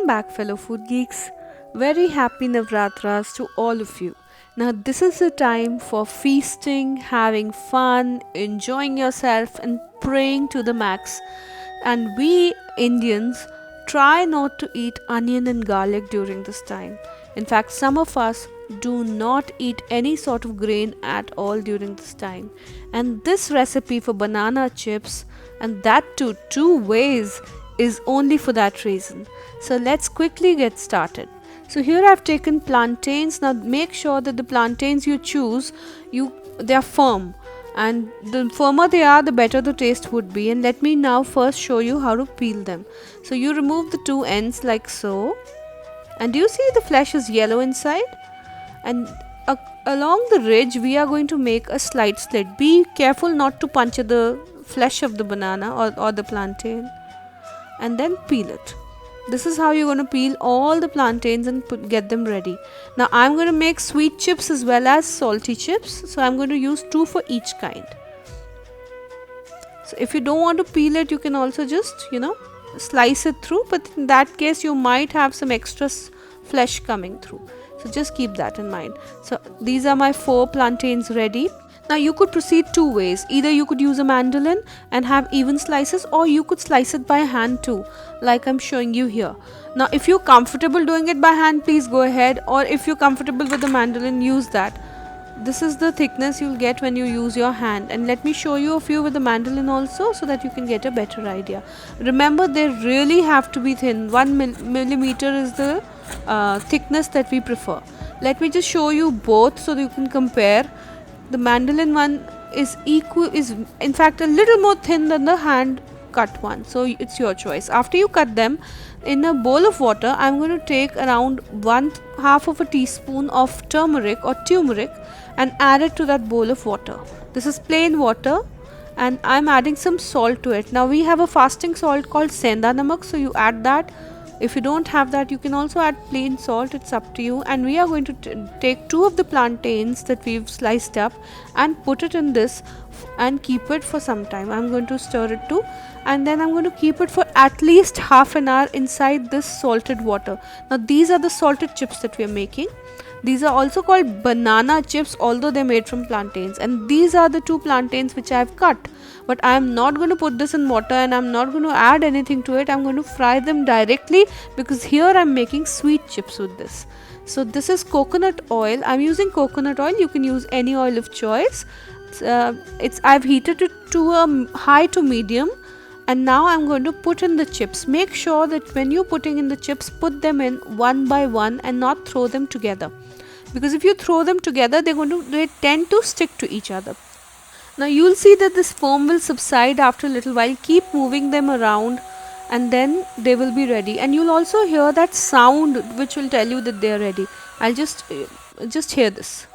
back, fellow food geeks. Very happy Navratras to all of you. Now, this is the time for feasting, having fun, enjoying yourself, and praying to the max. And we Indians try not to eat onion and garlic during this time. In fact, some of us do not eat any sort of grain at all during this time. And this recipe for banana chips, and that too, two ways, is only for that reason. So let's quickly get started. So here I've taken plantains. Now make sure that the plantains you choose, they are firm, and the firmer they are, the better the taste would be. And let me now first show you how to peel them. So you remove the two ends like so, and do you see the flesh is yellow inside? And along the ridge we are going to make a slight slit. Be careful not to puncture the flesh of the banana or the plantain, and then peel it. This is how you're going to peel all the plantains and get them ready. Now I'm going to make sweet chips as well as salty chips, so I'm going to use two for each kind. So if you don't want to peel it, you can also just slice it through, but in that case you might have some extra flesh coming through, so just keep that in mind. So these are my 4 plantains ready. Now you could proceed two ways. Either you could use a mandolin and have even slices, or you could slice it by hand too, like I'm showing you here. Now if you're comfortable doing it by hand, please go ahead, or if you're comfortable with the mandolin, use that. This is the thickness you'll get when you use your hand, and let me show you a few with the mandolin also, so that you can get a better idea. Remember, they really have to be thin. 1 millimeter is the thickness that we prefer. Let me just show you both so that you can compare. The mandolin one is in fact a little more thin than the hand cut one, so it's your choice. After you cut them, in a bowl of water I'm going to take around 1/2 of a teaspoon of turmeric or turmeric and add it to that bowl of water. This is plain water, and I'm adding some salt to it. Now we have a fasting salt called senda namak, so you add that. If you don't have that, you can also add plain salt, it's up to you. And we are going to take 2 of the plantains that we've sliced up and put it in this and keep it for some time. I'm going to stir it too, and then I'm going to keep it for at least half an hour inside this salted water. Now these are the salted chips that we are making. These are also called banana chips, although they're made from plantains. And these are the 2 plantains which I have cut. But I am not going to put this in water, and I'm not going to add anything to it. I'm going to fry them directly, because here I'm making sweet chips with this. So this is coconut oil. I'm using coconut oil. You can use any oil of choice. I've heated it to a high to medium, and now I'm going to put in the chips. Make sure that when you're putting in the chips, put them in one by one and not throw them together, because if you throw them together, they tend to stick to each other. Now you'll see that this foam will subside after a little while. Keep moving them around, and then they will be ready. And you'll also hear that sound which will tell you that they are ready. I'll just hear this.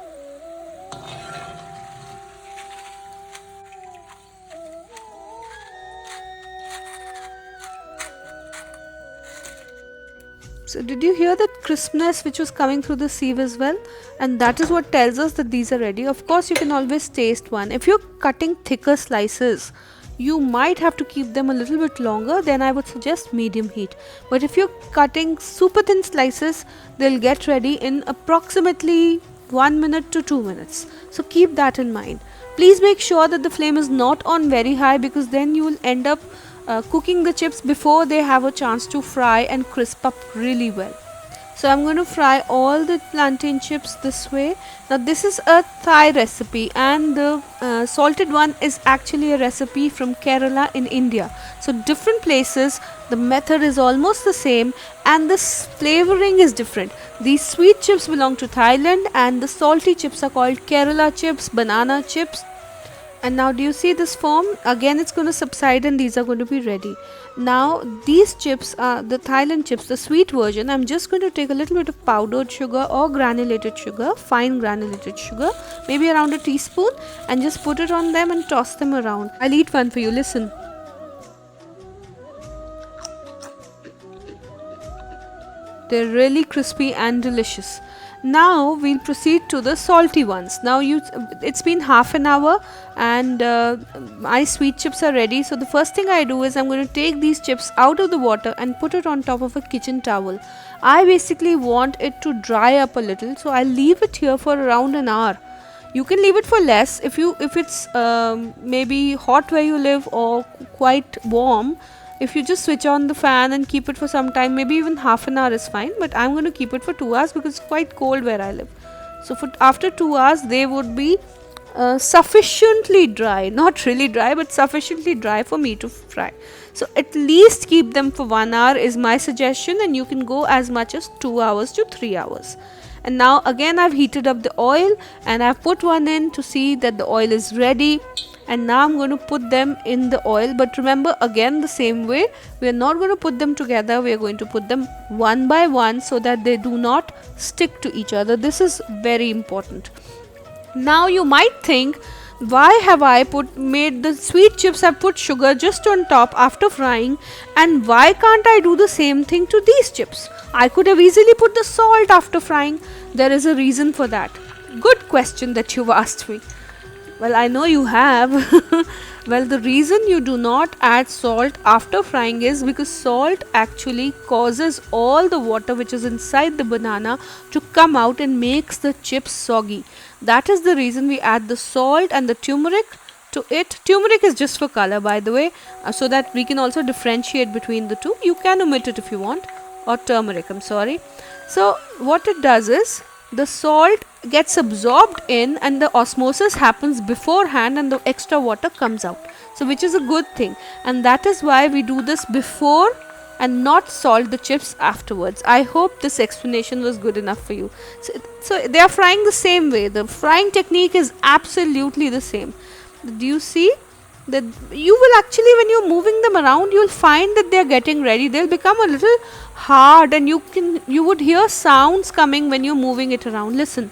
So did you hear that crispness which was coming through the sieve as well? And that is what tells us that these are ready. Of course, you can always taste one. If you're cutting thicker slices, you might have to keep them a little bit longer. Then I would suggest medium heat. But if you're cutting super thin slices, they'll get ready in approximately 1 minute to 2 minutes. So keep that in mind. Please make sure that the flame is not on very high, because then you will end up cooking the chips before they have a chance to fry and crisp up really well. So I'm going to fry all the plantain chips this way. Now this is a Thai recipe, and the salted one is actually a recipe from Kerala in India. So different places, the method is almost the same, and the flavoring is different. These sweet chips belong to Thailand, and the salty chips are called Kerala chips, banana chips. And now do you see this foam? Again it's going to subside, and these are going to be ready. Now these chips are the Thailand chips, the sweet version. I'm just going to take a little bit of powdered sugar or granulated sugar, fine granulated sugar, maybe around a teaspoon, and just put it on them and toss them around. I'll eat one for you, listen. They're really crispy and delicious. Now we'll proceed to the salty ones. Now it's been half an hour and my sweet chips are ready. So the first thing I do is I'm going to take these chips out of the water and put it on top of a kitchen towel. I basically want it to dry up a little, so I leave it here for around an hour. You can leave it for less if it's maybe hot where you live or quite warm. If you just switch on the fan and keep it for some time, maybe even half an hour is fine, but I'm going to keep it for 2 hours because it's quite cold where I live. So for after 2 hours they would be sufficiently dry, not really dry but sufficiently dry for me to fry. So at least keep them for 1 hour is my suggestion, and you can go as much as 2 hours to 3 hours. And now again I've heated up the oil and I've put one in to see that the oil is ready. And now I'm going to put them in the oil, but remember again the same way, we are not going to put them together, we are going to put them one by one so that they do not stick to each other. This is very important. Now you might think, why have I made the sweet chips, I put sugar just on top after frying, and why can't I do the same thing to these chips? I could have easily put the salt after frying. There is a reason for that. Good question that you've asked me. Well, I know you have. Well, the reason you do not add salt after frying is because salt actually causes all the water which is inside the banana to come out and makes the chips soggy. That is the reason we add the salt and the turmeric to it. Turmeric is just for color, by the way, so that we can also differentiate between the two. You can omit it if you want, or turmeric, I'm sorry. So what it does is, the salt gets absorbed in and the osmosis happens beforehand and the extra water comes out, so which is a good thing, and that is why we do this before and not salt the chips afterwards. I hope this explanation was good enough for you. So they are frying the same way, the frying technique is absolutely the same. Do you see that? You will actually, when you're moving them around, you'll find that they're getting ready, they'll become a little hard and you would hear sounds coming when you're moving it around. Listen.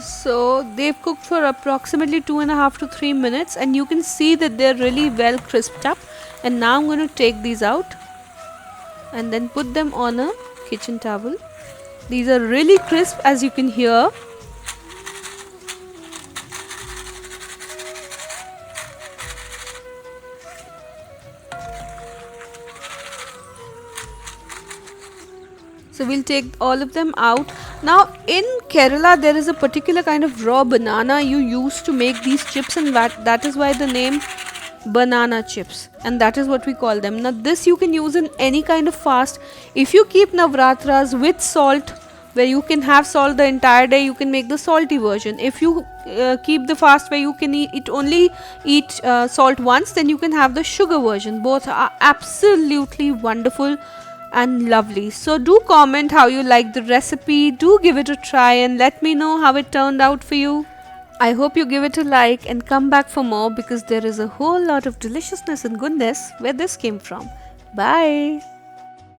So they've cooked for approximately 2.5 to 3 minutes and you can see that they're really well crisped up. And now I'm going to take these out and then put them on a kitchen towel. These are really crisp, as you can hear. So we'll take all of them out. Now in Kerala there is a particular kind of raw banana you use to make these chips, and that is why the name banana chips, and that is what we call them. Now this you can use in any kind of fast. If you keep Navratras with salt, where you can have salt the entire day, you can make the salty version. If you keep the fast where you can only eat salt once, then you can have the sugar version. Both are absolutely wonderful and lovely. So do comment how you like the recipe, do give it a try and let me know how it turned out for you. I hope you give it a like and come back for more, because there is a whole lot of deliciousness and goodness where this came from. Bye.